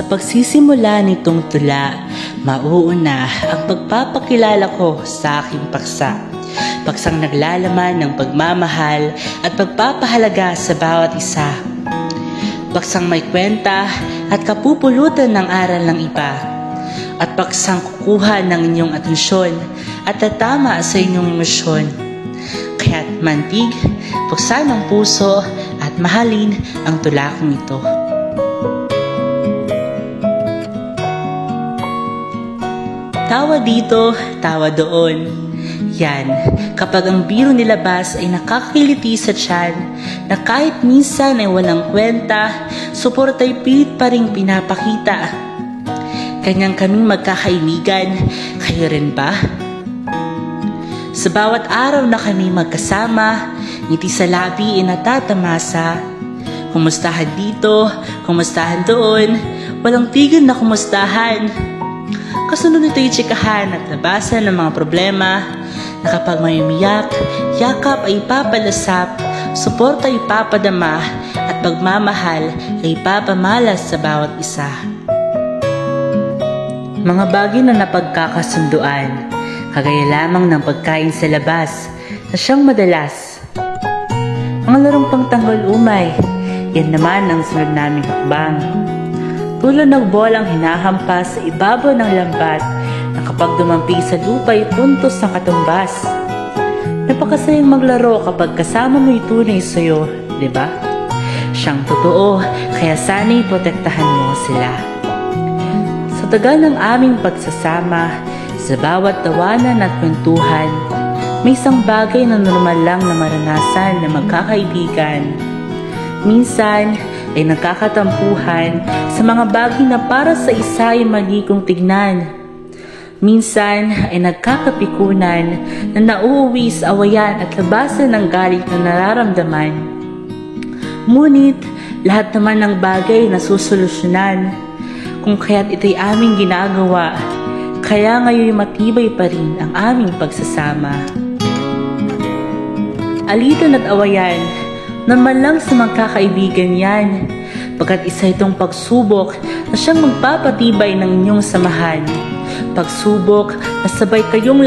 pagsisimula nitong tula, mauuna ang pagpapakilala ko sa aking paksa. Paksang naglalaman ng pagmamahal at pagpapahalaga sa bawat isa. Paksang may kwenta at kapupulutan ng aral ng iba. At paksang kukuha ng inyong atensyon at tatama sa inyong emosyon. Kaya't mantig, buksan ang puso at mahalin ang tula kong ito. Tawa dito, tawa doon. Yan, kapag ang biro nilabas ay nakakiliti sa tiyan na kahit minsan ay walang kwenta, suporta'y pilit pa rin pinapakita. Kanyang kaming magkakaibigan, kayo rin ba? Sa bawat araw na kami magkasama, ngiti sa labi ay natatamasa. Kumustahan dito, kumustahan doon, walang tigil na kumustahan. Kasunod ito'y tsikahan at labasan ng mga problema na kapag may umiyak, yakap ay ipapalasap, suporta ay ipapadama at pagmamahal ay ipapamalas sa bawat isa. Mga bagay na napagkakasunduan, kagaya lamang ng pagkain sa labas na siyang madalas. Mga larong pangtanggol umay, yan naman ang sunod naming hakbang. Tulad ng bolang hinahampas sa ibabaw ng lambat na kapag dumampi sa lupa ay puntos ng katumbas. Napakasayang maglaro kapag kasama mo tunay sa'yo, di ba? Siyang totoo, kaya sana'y protektahan mo sila. Sa tagal ng aming pagsasama, sa bawat tawanan at kwentuhan, may isang bagay na normal lang na maranasan ng magkakaibigan. Minsan ay nagkakatampuhan sa mga bagay na para sa isa ay mali kong tignan. Minsan ay nagkakapikunan na nauuwi sa awayan at labasan ng galit na nararamdaman. Ngunit lahat naman ng bagay na susolusyonan, kung kaya't ito'y aming ginagawa, kaya ngayon matibay pa rin ang aming pagsasama. Alitan at awayan, naman lang sa magkakaibigan yan, pagkat isa itong pagsubok na siyang magpapatibay ng inyong samahan. Pagsubok na sabay kayong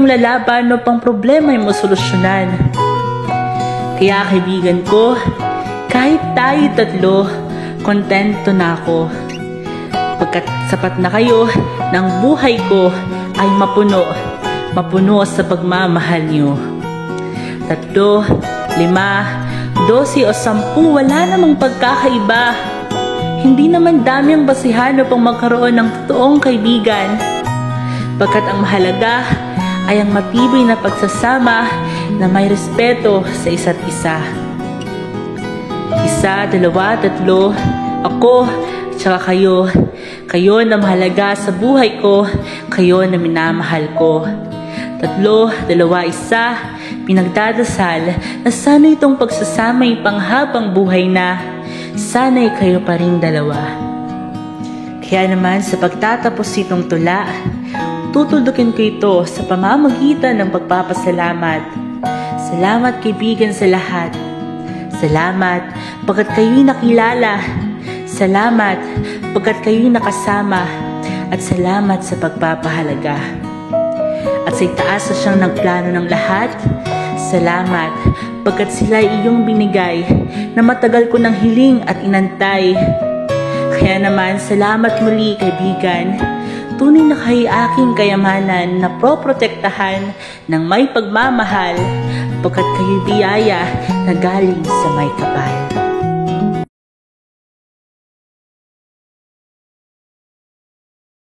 lalaban upang problema ay masolusyonan. Kaya kaibigan ko, kahit tayo tatlo, kontento na ako. Pagkat sapat na kayo ng buhay ko ay mapuno sa pagmamahal niyo. 3, 5, 12 o 10, wala namang pagkakaiba. Hindi naman dami ang basihan upang magkaroon ng totoong kaibigan. Pagkat ang mahalaga ay ang matibay na pagsasama na may respeto sa isa't isa. 1, 2, 3, ako at saka kayo. Kayo na mahalaga sa buhay ko, kayo na minamahal ko. 3, 2, 1, pinagdadasal na sana itong pagsasama ay panghabang buhay na. Sana'y kayo pa ring dalawa. Kaya naman sa pagtatapos itong tula, tutudukin ko ito sa pamamagitan ng pagpapasalamat. Salamat kaibigan sa lahat. Salamat pagkat kayo'y nakilala. Salamat pagkat kayo'y nakasama. At salamat sa pagpapahalaga. At sa itaas na siyang nagplano ng lahat, salamat pagkat sila ay iyong binigay na matagal ko nang hiling at inantay. Kaya naman, salamat muli kaibigan. Tunay na kayo aking kayamanan na proprotektahan ng may pagmamahal pagkat kayo biyaya na galing sa may kapal.